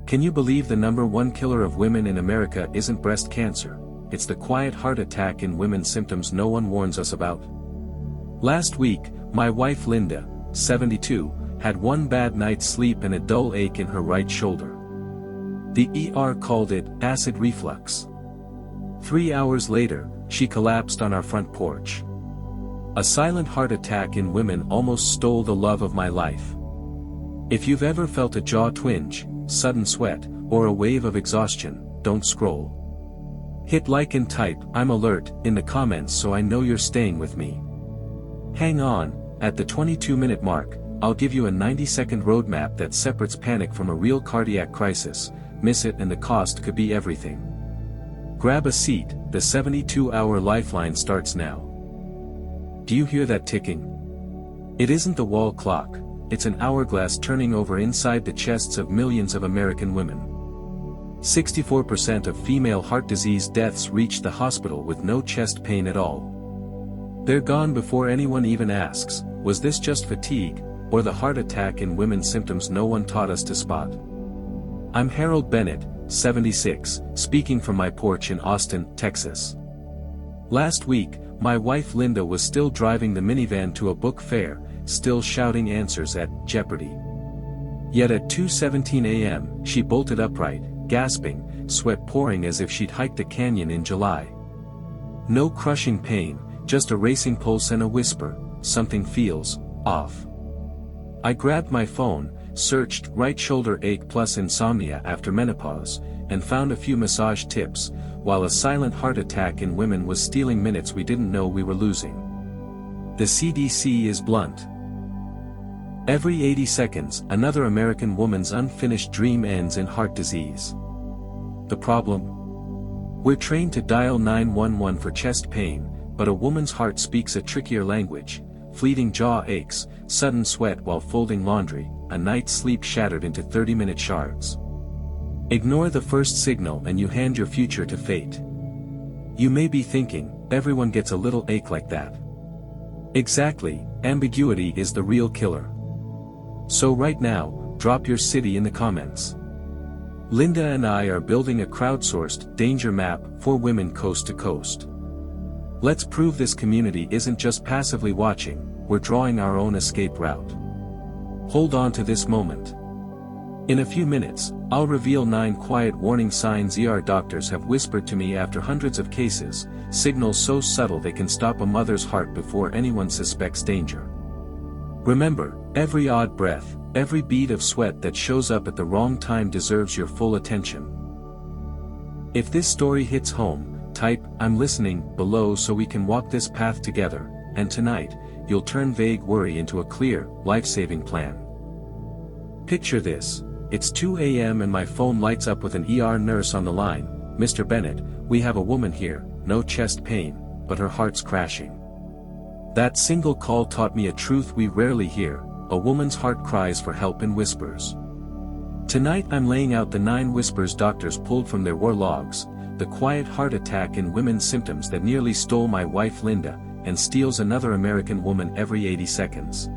Can you believe the #1 killer of women in America isn't breast cancer? It's the quiet heart attack in women, symptoms no one warns us about. Last week, my wife Linda, 72, had one bad night's sleep and a dull ache in her right shoulder. The ER called it acid reflux. 3 hours later, she collapsed on our front porch. A silent heart attack in women almost stole the love of my life. If you've ever felt a jaw twinge, sudden sweat, or a wave of exhaustion, don't scroll. Hit like and type "I'm alert" in the comments so I know you're staying with me. Hang on, at the 22-minute mark, I'll give you a 90-second roadmap that separates panic from a real cardiac crisis. Miss it and the cost could be everything. Grab a seat, the 72-hour lifeline starts now. Do you hear that ticking? It isn't the wall clock, it's an hourglass turning over inside the chests of millions of American women. 64% of female heart disease deaths reach the hospital with no chest pain at all. They're gone before anyone even asks, was this just fatigue, or the heart attack in women, symptoms no one taught us to spot? I'm Harold Bennett, 76, speaking from my porch in Austin, Texas. Last week, my wife Linda was still driving the minivan to a book fair, still shouting answers at Jeopardy! Yet at 2:17 a.m., she bolted upright, gasping, sweat pouring as if she'd hiked a canyon in July. No crushing pain, just a racing pulse and a whisper, something feels off. I grabbed my phone, searched right shoulder ache plus insomnia after menopause, and found a few massage tips, while a silent heart attack in women was stealing minutes we didn't know we were losing. The CDC is blunt. Every 80 seconds, another American woman's unfinished dream ends in heart disease. The problem? We're trained to dial 911 for chest pain, but a woman's heart speaks a trickier language: fleeting jaw aches, sudden sweat while folding laundry, a night's sleep shattered into 30-minute shards. Ignore the first signal and you hand your future to fate. You may be thinking, everyone gets a little ache like that. Exactly, ambiguity is the real killer. So right now, drop your city in the comments. Linda and I are building a crowdsourced danger map for women coast to coast. Let's prove this community isn't just passively watching, we're drawing our own escape route. Hold on to this moment. In a few minutes, I'll reveal 9 quiet warning signs ER doctors have whispered to me after hundreds of cases, signals so subtle they can stop a mother's heart before anyone suspects danger. Remember, every odd breath, every bead of sweat that shows up at the wrong time deserves your full attention. If this story hits home, type "I'm listening" below so we can walk this path together, and tonight, you'll turn vague worry into a clear, life-saving plan. Picture this: it's 2 a.m. and my phone lights up with an ER nurse on the line. "Mr. Bennett, we have a woman here, no chest pain, but her heart's crashing." That single call taught me a truth we rarely hear: a woman's heart cries for help in whispers. Tonight I'm laying out the 9 whispers doctors pulled from their war logs, the quiet heart attack in women's symptoms that nearly stole my wife Linda, and steals another American woman every 80 seconds.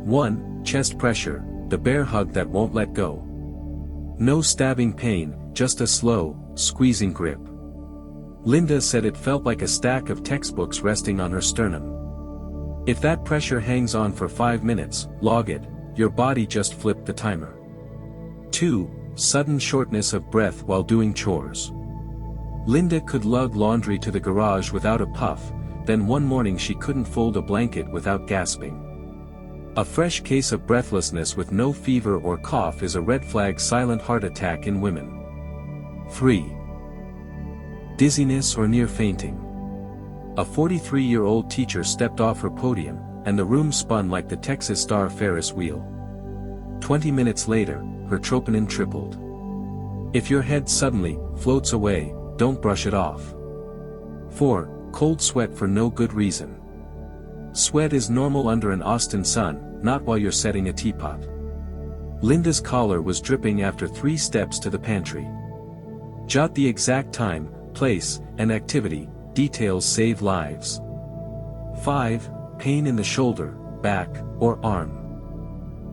1. Chest pressure, the bear hug that won't let go. No stabbing pain, just a slow, squeezing grip. Linda said it felt like a stack of textbooks resting on her sternum. If that pressure hangs on for 5 minutes, log it, your body just flipped the timer. 2. Sudden shortness of breath while doing chores. Linda could lug laundry to the garage without a puff, then one morning she couldn't fold a blanket without gasping. A fresh case of breathlessness with no fever or cough is a red flag: silent heart attack in women. 3. Dizziness or near fainting. A 43-year-old teacher stepped off her podium, and the room spun like the Texas Star Ferris wheel. 20 minutes later, her troponin tripled. If your head suddenly floats away, don't brush it off. 4. Cold sweat for no good reason. Sweat is normal under an Austin sun, not while you're setting a teapot. Linda's collar was dripping after 3 steps to the pantry. Jot the exact time, place, and activity. Details save lives. 5. Pain in the shoulder, back, or arm.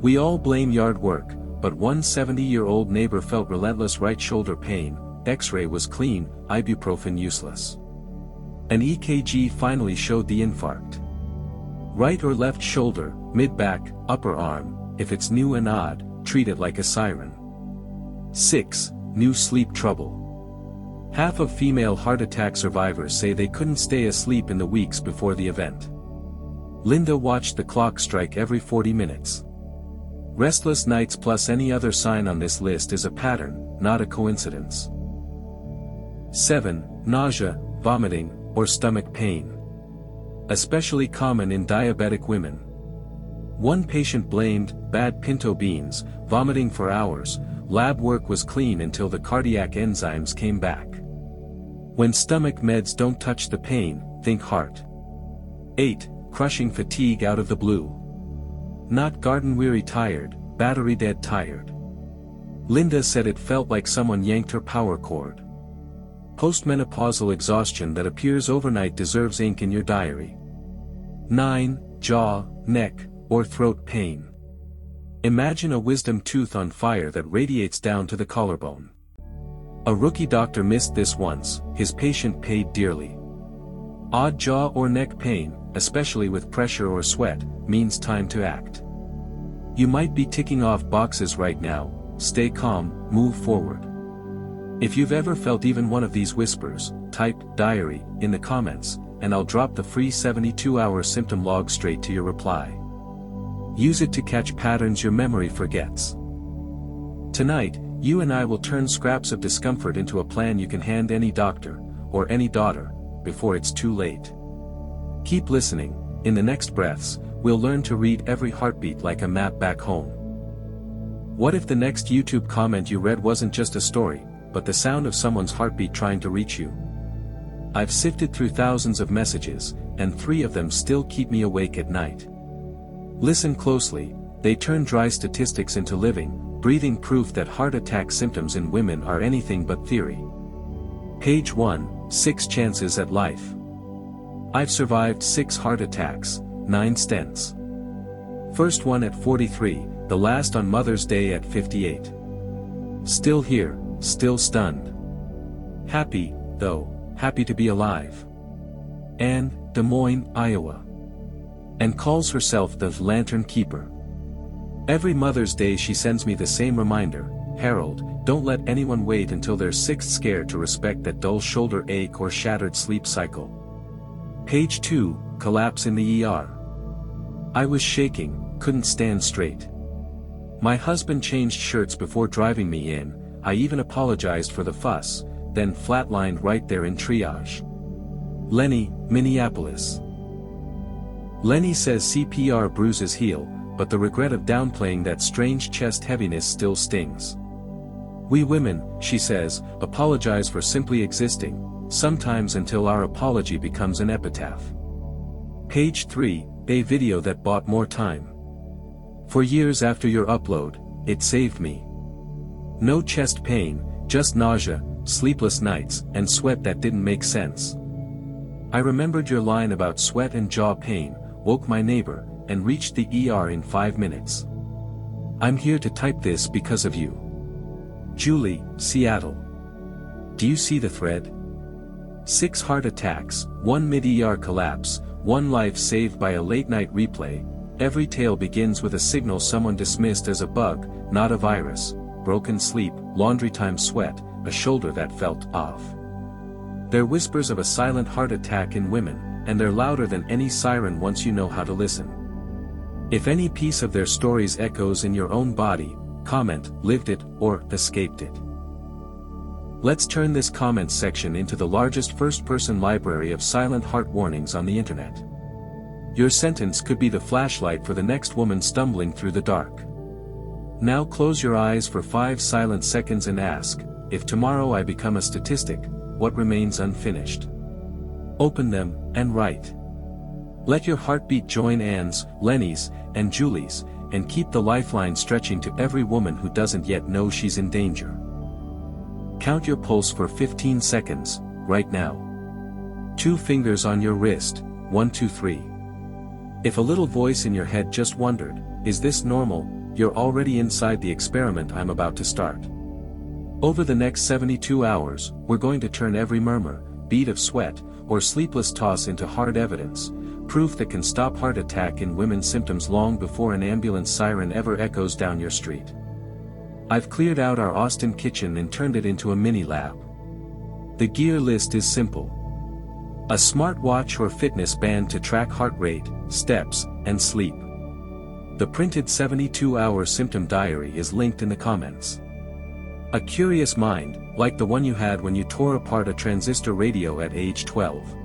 We all blame yard work, but one 70-year-old neighbor felt relentless right shoulder pain, X-ray was clean, ibuprofen useless. An EKG finally showed the infarct. Right or left shoulder, mid-back, upper arm, if it's new and odd, treat it like a siren. 6. New sleep trouble. Half of female heart attack survivors say they couldn't stay asleep in the weeks before the event. Linda watched the clock strike every 40 minutes. Restless nights plus any other sign on this list is a pattern, not a coincidence. 7. Nausea, vomiting, or stomach pain. Especially common in diabetic women. One patient blamed bad pinto beans, vomiting for hours. Lab work was clean until the cardiac enzymes came back. When stomach meds don't touch the pain, think heart. 8. Crushing fatigue out of the blue. Not garden-weary tired, battery-dead tired. Linda said it felt like someone yanked her power cord. Postmenopausal exhaustion that appears overnight deserves ink in your diary. 9. Jaw, neck, or throat pain. Imagine a wisdom tooth on fire that radiates down to the collarbone. A rookie doctor missed this once, his patient paid dearly. Odd jaw or neck pain, especially with pressure or sweat, means time to act. You might be ticking off boxes right now, stay calm, move forward. If you've ever felt even one of these whispers, type "diary" in the comments, and I'll drop the free 72-hour symptom log straight to your reply. Use it to catch patterns your memory forgets. Tonight, you and I will turn scraps of discomfort into a plan you can hand any doctor, or any daughter, before it's too late. Keep listening. In the next breaths, we'll learn to read every heartbeat like a map back home. What if the next YouTube comment you read wasn't just a story, but the sound of someone's heartbeat trying to reach you? I've sifted through thousands of messages, and 3 of them still keep me awake at night. Listen closely, they turn dry statistics into living, breathing proof that heart attack symptoms in women are anything but theory. Page 1, 6 chances at life. I've survived 6 heart attacks, 9 stents. First one at 43, the last on Mother's Day at 58. Still here, still stunned. Happy, though, happy to be alive. Anne, Des Moines, Iowa. And calls herself the Lantern Keeper. Every Mother's Day she sends me the same reminder, Harold, don't let anyone wait until they're 6th scared to respect that dull shoulder ache or shattered sleep cycle. Page 2, collapse in the ER. I was shaking, couldn't stand straight. My husband changed shirts before driving me in, I even apologized for the fuss, then flatlined right there in triage. Lenny, Minneapolis. Lenny says CPR bruises heal, but the regret of downplaying that strange chest heaviness still stings. We women, she says, apologize for simply existing, sometimes until our apology becomes an epitaph. Page 3, a video that bought more time. For years after your upload, it saved me. No chest pain, just nausea, sleepless nights, and sweat that didn't make sense. I remembered your line about sweat and jaw pain, woke my neighbor, and reached the ER in 5 minutes. I'm here to type this because of you. Julie, Seattle. Do you see the thread? 6 heart attacks, 1 mid-ER collapse, 1 life saved by a late-night replay. Every tale begins with a signal someone dismissed as a bug, not a virus. Broken sleep, laundry time sweat, a shoulder that felt off. They're whispers of a silent heart attack in women, and they're louder than any siren once you know how to listen. If any piece of their stories echoes in your own body, comment, lived it, or escaped it. Let's turn this comments section into the largest first-person library of silent heart warnings on the internet. Your sentence could be the flashlight for the next woman stumbling through the dark. Now close your eyes for 5 silent seconds and ask, if tomorrow I become a statistic, what remains unfinished? Open them, and write. Let your heartbeat join Anne's, Lenny's, and Julie's, and keep the lifeline stretching to every woman who doesn't yet know she's in danger. Count your pulse for 15 seconds, right now. 2 fingers on your wrist, 1, 2, 3. If a little voice in your head just wondered, is this normal? you're already inside the experiment I'm about to start. Over the next 72 hours, we're going to turn every murmur, bead of sweat, or sleepless toss into hard evidence, proof that can stop heart attack in women's symptoms long before an ambulance siren ever echoes down your street. I've cleared out our Austin kitchen and turned it into a mini lab. The gear list is simple. A smartwatch or fitness band to track heart rate, steps, and sleep. The printed 72-hour symptom diary is linked in the comments. A curious mind, like the one you had when you tore apart a transistor radio at age 12.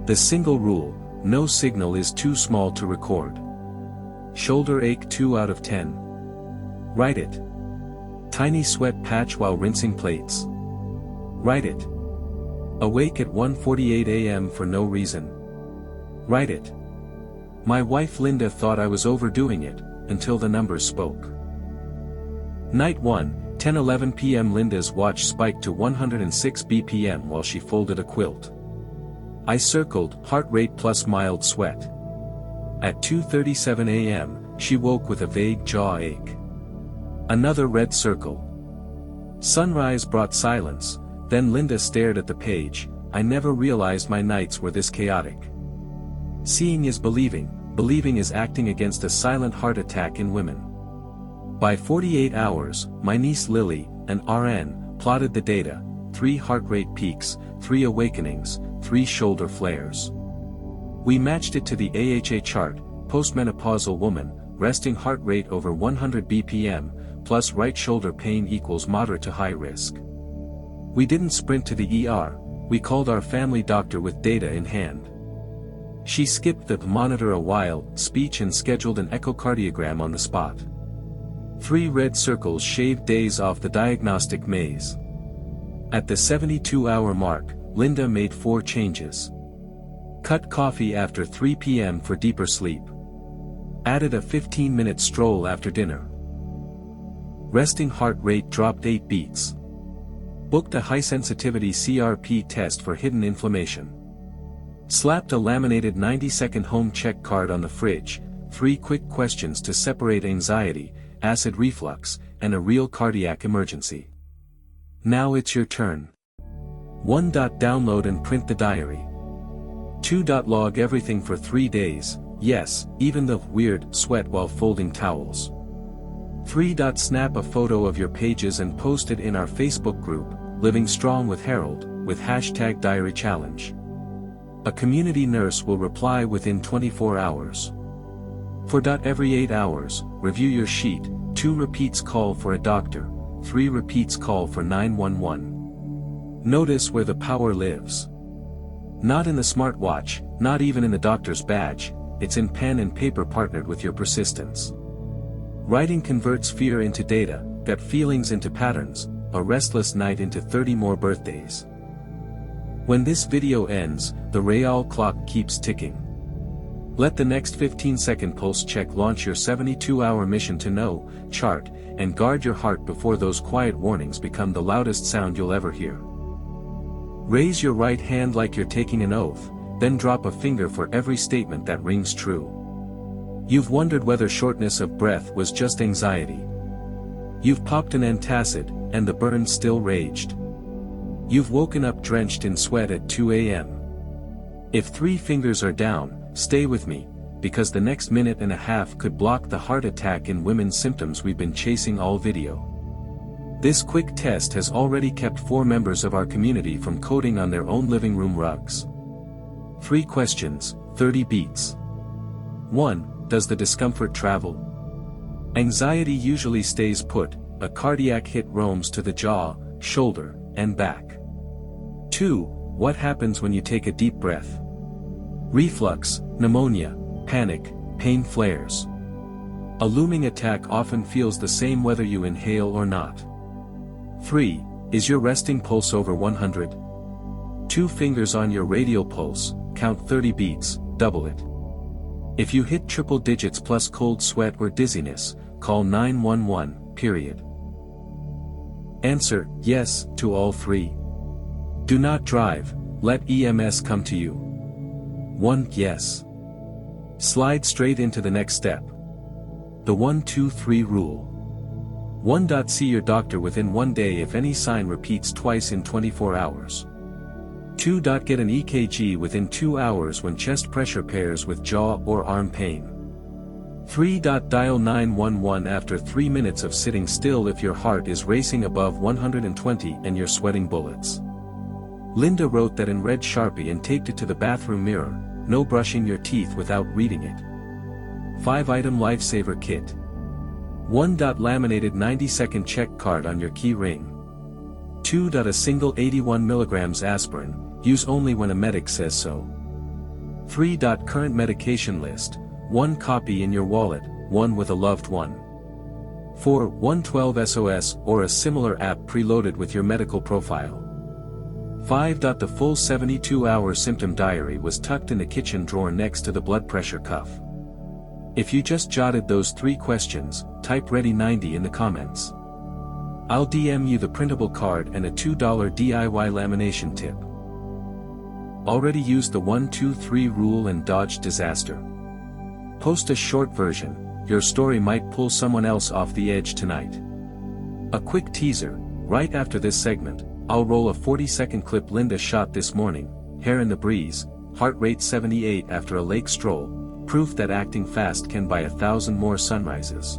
The single rule: no signal is too small to record. Shoulder ache 2 out of 10. Write it. Tiny sweat patch while rinsing plates. Write it. Awake at 1:48 a.m. for no reason. Write it. My wife Linda thought I was overdoing it, until the numbers spoke. Night 1, 10:11 p.m. Linda's watch spiked to 106 BPM while she folded a quilt. I circled, heart rate plus mild sweat. At 2:37 a.m., she woke with a vague jaw ache. Another red circle. Sunrise brought silence, then Linda stared at the page. I never realized my nights were this chaotic. Seeing is believing, believing is acting against a silent heart attack in women. By 48 hours, my niece Lily, an RN, plotted the data: 3 heart rate peaks, 3 awakenings, 3 shoulder flares. We matched it to the AHA chart: postmenopausal woman, resting heart rate over 100 BPM, plus right shoulder pain equals moderate to high risk. We didn't sprint to the ER, we called our family doctor with data in hand. She skipped the monitor a while, speech, and scheduled an echocardiogram on the spot. 3 red circles shaved days off the diagnostic maze. At the 72-hour mark, Linda made 4 changes. Cut coffee after 3 p.m. for deeper sleep. Added a 15-minute stroll after dinner. Resting heart rate dropped 8 beats. Booked a high-sensitivity CRP test for hidden inflammation. Slapped a laminated 90-second home check card on the fridge, 3 quick questions to separate anxiety, acid reflux, and a real cardiac emergency. Now it's your turn. 1. Download and print the diary. 2. Log everything for 3 days, yes, even the weird sweat while folding towels. 3. Snap a photo of your pages and post it in our Facebook group, Living Strong with Harold, with hashtag Diary Challenge. A community nurse will reply within 24 hours. 4. Every 8 hours, review your sheet: 2 repeats call for a doctor, 3 repeats call for 911. Notice where the power lives. Not in the smartwatch, not even in the doctor's badge, it's in pen and paper partnered with your persistence. Writing converts fear into data, gut feelings into patterns, a restless night into 30 more birthdays. When this video ends, the Real clock keeps ticking. Let the next 15-second pulse check launch your 72-hour mission to know, chart, and guard your heart before those quiet warnings become the loudest sound you'll ever hear. Raise your right hand like you're taking an oath, then drop a finger for every statement that rings true. You've wondered whether shortness of breath was just anxiety. You've popped an antacid, and the burn still raged. You've woken up drenched in sweat at 2 a.m. If 3 fingers are down, stay with me, because the next minute and a half could block the heart attack in women's symptoms we've been chasing all video. This quick test has already kept 4 members of our community from coding on their own living room rugs. 3 questions, 30 beats. 1. Does the discomfort travel? Anxiety usually stays put, a cardiac hit roams to the jaw, shoulder, and back. 2. What happens when you take a deep breath? Reflux, pneumonia, panic, pain flares. A looming attack often feels the same whether you inhale or not. 3. Is your resting pulse over 100? 2 fingers on your radial pulse, count 30 beats, double it. If you hit triple digits plus cold sweat or dizziness, call 911, period. Answer, yes, to all 3. Do not drive, let EMS come to you. 1. Yes. Slide straight into the next step. The 1-2-3 rule. 1. See your doctor within 1 day if any sign repeats twice in 24 hours. 2. Get an EKG within 2 hours when chest pressure pairs with jaw or arm pain. 3. Dial 911 after 3 minutes of sitting still if your heart is racing above 120 and you're sweating bullets. Linda wrote that in red Sharpie and taped it to the bathroom mirror. No brushing your teeth without reading it. 5-item lifesaver kit. 1. Laminated 90-second check card on your key ring. 2. A single 81 mg aspirin, use only when a medic says so. 3. Current medication list, 1 copy in your wallet, 1 with a loved one. 4. 112 SOS or a similar app preloaded with your medical profile. 5. The full 72-hour symptom diary was tucked in the kitchen drawer next to the blood pressure cuff. If you just jotted those 3 questions, type ready90 in the comments. I'll DM you the printable card and a $2 DIY lamination tip. Already used the 1-2-3 rule and dodged disaster? Post a short version, your story might pull someone else off the edge tonight. A quick teaser, right after this segment, I'll roll a 40-second clip Linda shot this morning, hair in the breeze, heart rate 78 after a lake stroll, proof that acting fast can buy 1,000 more sunrises.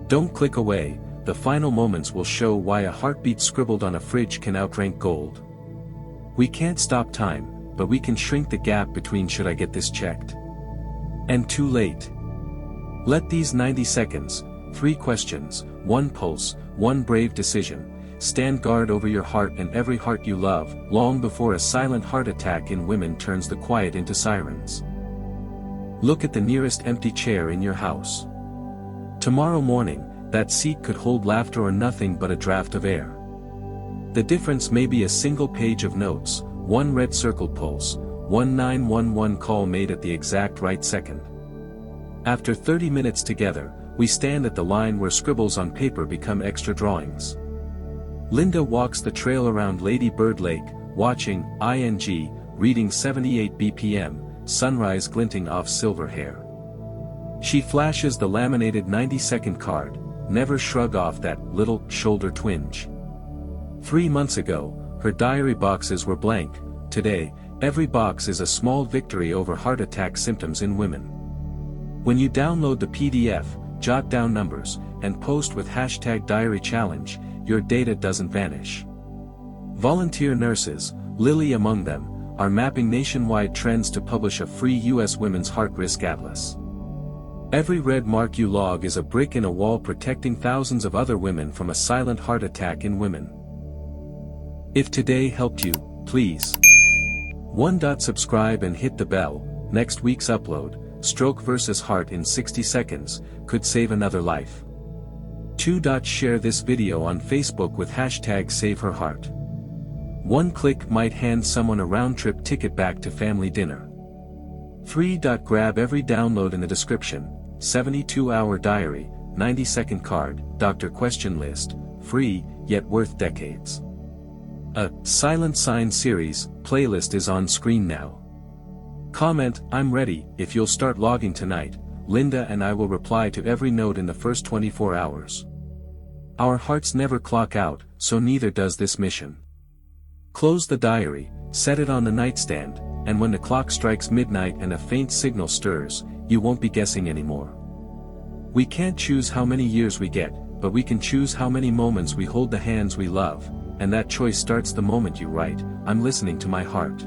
Don't click away, the final moments will show why a heartbeat scribbled on a fridge can outrank gold. We can't stop time, but we can shrink the gap between should I get this checked and too late. Let these 90 seconds, 3 questions, 1 pulse, 1 brave decision, stand guard over your heart and every heart you love, long before a silent heart attack in women turns the quiet into sirens. Look at the nearest empty chair in your house. Tomorrow morning, that seat could hold laughter or nothing but a draft of air. The difference may be a single page of notes, 1 red circle pulse, 1 911 call made at the exact right second. After 30 minutes together, we stand at the line where scribbles on paper become extra drawings. Linda walks the trail around Lady Bird Lake, watching, reading 78 BPM, sunrise glinting off silver hair. She flashes the laminated 90-second card, never shrug off that little shoulder twinge. 3 months ago, her diary boxes were blank. Today, every box is a small victory over heart attack symptoms in women. When you download the PDF, jot down numbers, and post with #DiaryChallenge, your data doesn't vanish. Volunteer nurses, Lily among them, are mapping nationwide trends to publish a free U.S. Women's Heart Risk Atlas. Every red mark you log is a brick in a wall protecting thousands of other women from a silent heart attack in women. If today helped you, please 1. Subscribe and hit the bell. Next week's upload, Stroke versus Heart in 60 seconds, could save another life. 2. Share this video on Facebook with #SaveHerHeart. 1 click might hand someone a round-trip ticket back to family dinner. 3. Grab every download in the description, 72-hour diary, 90-second card, doctor question list, free, yet worth decades. A Silent Sign series playlist is on screen now. Comment, I'm ready, if you'll start logging tonight. Linda and I will reply to every note in the first 24 hours. Our hearts never clock out, so neither does this mission. Close the diary, set it on the nightstand, and when the clock strikes midnight and a faint signal stirs, you won't be guessing anymore. We can't choose how many years we get, but we can choose how many moments we hold the hands we love, and that choice starts the moment you write, I'm listening to my heart.